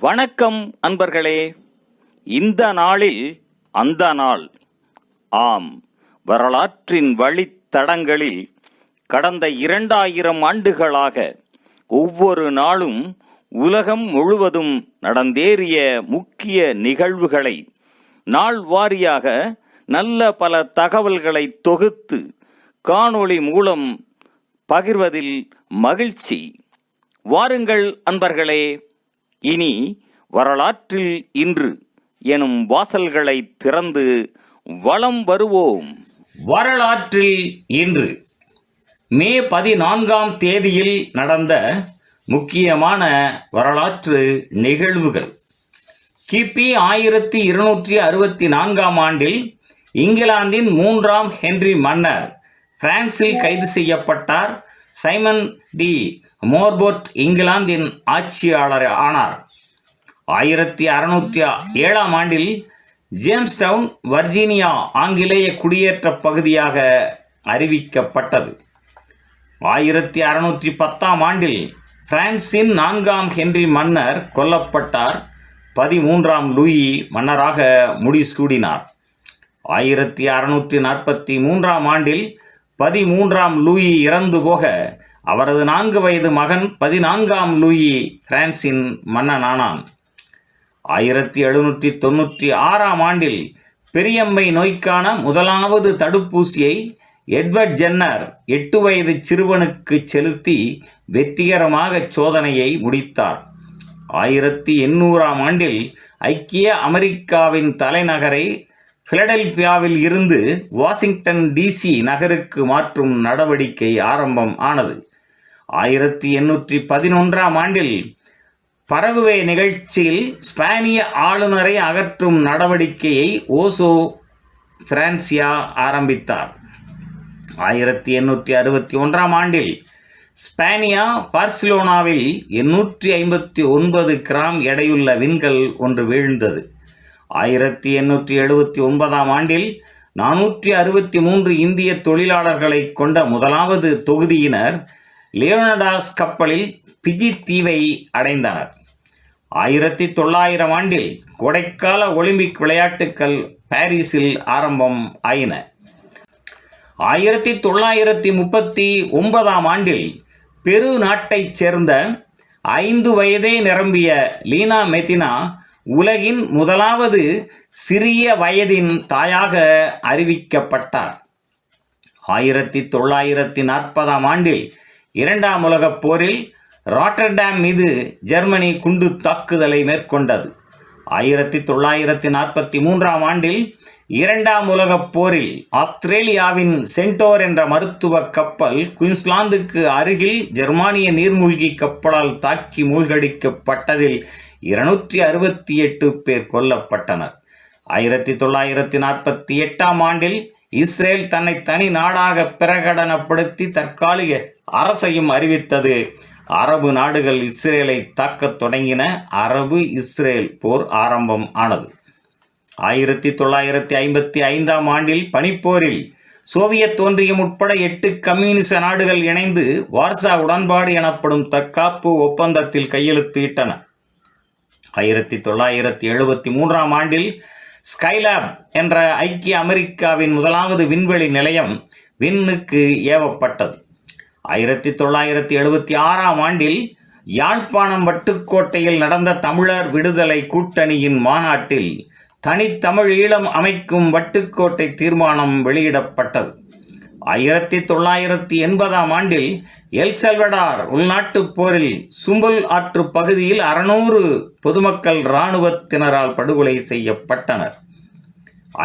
வணக்கம் அன்பர்களே. இந்த நாளில் அந்த நாள். ஆம், வரலாற்றின் வழித்தடங்களில் கடந்த 2000 ஆண்டுகளாக ஒவ்வொரு நாளும் உலகம் முழுவதும் நடந்தேறிய முக்கிய நிகழ்வுகளை நாள் வாரியாக நல்ல பல தகவல்களை தொகுத்து காணொளி மூலம் பகிர்வதில் மகிழ்ச்சி. வாருங்கள் அன்பர்களே, இனி வரலாற்றில் இன்று எனும் வாசல்களை திறந்து வலம் வருவோம். வரலாற்றில் இன்று மே 14ஆம் தேதியில் நடந்த முக்கியமான வரலாற்று நிகழ்வுகள். கிபி 1264ஆம் ஆண்டில் இங்கிலாந்தின் 3ஆம் ஹென்றி மன்னர் பிரான்சில் கைது செய்யப்பட்டார். சைமன் டி மோர்போர்ட் இங்கிலாந்தின் ஆட்சியாளர் ஆனார். 1607ஆம் ஆண்டில் ஜேம்ஸ் டவுன் வர்ஜீனியா ஆங்கிலேய குடியேற்ற பகுதியாக அறிவிக்கப்பட்டது. 1610ஆம் ஆண்டில் பிரான்சின் 4ஆம் ஹென்றி மன்னர் கொல்லப்பட்டார். 13ஆம் லூயி மன்னராக முடிசூடினார். 1643ஆம் ஆண்டில் 13ஆம் லூயி இறந்து போக அவரது 4 வயது மகன் 14ஆம் லூயி பிரான்சின் மன்னனானான். 1796ஆம் ஆண்டில் பெரியம்மை நோய்க்கான முதலாவது தடுப்பூசியை எட்வர்ட் ஜென்னர் 8 வயது சிறுவனுக்கு செலுத்தி வெற்றிகரமாக சோதனையை முடித்தார். 1800ஆம் ஆண்டில் ஐக்கிய அமெரிக்காவின் தலைநகரை பிலடெல்பியாவில் இருந்து வாஷிங்டன் டிசி நகருக்கு மாற்றும் நடவடிக்கை ஆரம்பம் ஆனது. 1811ஆம் ஆண்டில் பரகுவே நிகழ்ச்சியில் ஸ்பானிய ஆளுநரை அகற்றும் நடவடிக்கையை ஓசோ பிரான்சியா ஆரம்பித்தார். 1861ஆம் ஆண்டில் ஸ்பானியா பார்சிலோனாவில் 859 கிராம் எடையுள்ள விண்கல் ஒன்று வீழ்ந்தது. 1879ஆம் ஆண்டில் 463 இந்திய தொழிலாளர்களை கொண்ட முதலாவது தொகுதியினர் லியோனடாஸ் கப்பலில் பிஜி தீவை அடைந்தனர். 1900 ஆண்டில் கோடைக்கால ஒலிம்பிக் விளையாட்டுக்கள் பாரிஸில் ஆரம்பம் ஆயின. 1939ஆம் ஆண்டில் பெரு நாட்டைச் சேர்ந்த 5 வயதே நிரம்பிய லீனா மெத்தினா உலகின் முதலாவது சிறிய வயதின் தாயாக அறிவிக்கப்பட்டார். 1940ஆம் ஆண்டில் 2ஆம் உலகப் போரில் ராட்டர்டாம் மீது ஜெர்மனி குண்டு தாக்குதலை மேற்கொண்டது. 1943ஆம் ஆண்டில் 2ஆம் உலகப் போரில் ஆஸ்திரேலியாவின் சென்டோர் என்ற மருத்துவ கப்பல் குயின்ஸ்லாந்துக்கு அருகில் ஜெர்மானிய நீர்மூழ்கி கப்பலால் தாக்கி மூழ்கடிக்கப்பட்டதில் 268 பேர் கொல்லப்பட்டனர். 1948ஆம் ஆண்டில் இஸ்ரேல் தன்னை தனி நாடாக பிரகடனப்படுத்தி தற்காலிக அரசையும் அறிவித்தது. அரபு நாடுகள் இஸ்ரேலை தாக்கத் தொடங்கின. அரபு இஸ்ரேல் போர் ஆரம்பம் ஆனது. 1955ஆம் ஆண்டில் பனிப்போரில் சோவியத் ஒன்றியம் உட்பட 8 கம்யூனிச நாடுகள் இணைந்து வார்சா உடன்பாடு எனப்படும் தற்காப்பு ஒப்பந்தத்தில் கையெழுத்திட்டன. 1973ஆம் ஆண்டில் ஸ்கைலாப் என்ற ஐக்கிய அமெரிக்காவின் முதலாவது விண்வெளி நிலையம் விண்ணுக்கு ஏவப்பட்டது. 1976ஆம் ஆண்டில் யாழ்ப்பாணம் வட்டுக்கோட்டையில் நடந்த தமிழர் விடுதலை கூட்டணியின் மாநாட்டில் தனித்தமிழ் ஈழம் அமைக்கும் வட்டுக்கோட்டை தீர்மானம் வெளியிடப்பட்டது. 1980ஆம் ஆண்டில் எல் சல்வடார் உள்நாட்டுப் போரில் சும்புல் ஆற்று பகுதியில் 600 பொதுமக்கள் இராணுவத்தினரால் படுகொலை செய்யப்பட்டனர்.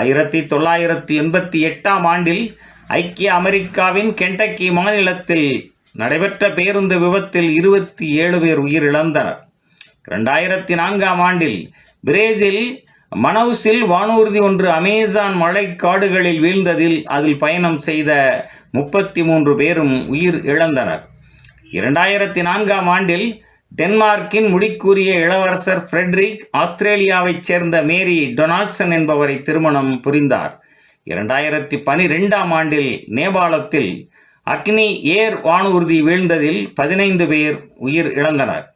1988ஆம் ஆண்டில் ஐக்கிய அமெரிக்காவின் கென்டக்கி மாநிலத்தில் நடைபெற்ற பேருந்து விபத்தில் 27 பேர் உயிரிழந்தனர். 2004ஆம் ஆண்டில் பிரேசில் மனவுஸில் வானூர்தி ஒன்று அமேசான் மழைக்காடுகளில் வீழ்ந்ததில் அதில் பயணம் செய்த 33 பேரும் உயிர் இழந்தனர். 2004ஆம் ஆண்டில் டென்மார்க்கின் முடிக்கூறிய இளவரசர் ஃப்ரெட்ரிக் ஆஸ்திரேலியாவைச் சேர்ந்த மேரி டொனால்ட்சன் என்பவரை திருமணம் புரிந்தார். 2012ஆம் ஆண்டில் நேபாளத்தில் அக்னி ஏர் வானூர்தி வீழ்ந்ததில் 15 பேர் உயிர் இழந்தனர்.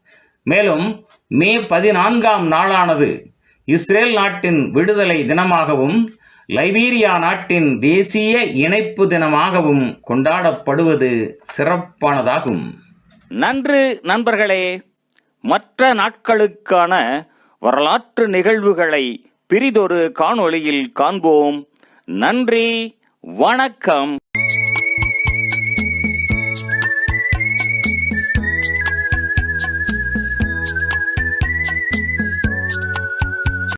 மேலும் மே 14ஆம் நாளானது இஸ்ரேல் நாட்டின் விடுதலை தினமாகவும் லைபீரியா நாட்டின் தேசிய இணைப்பு தினமாகவும் கொண்டாடப்படுவது சிறப்பானதாகும். நன்று நண்பர்களே. மற்ற நாட்களுக்கான வரலாற்று நிகழ்வுகளை பிரிதொரு காணொளியில் காண்போம். நன்றி, வணக்கம்.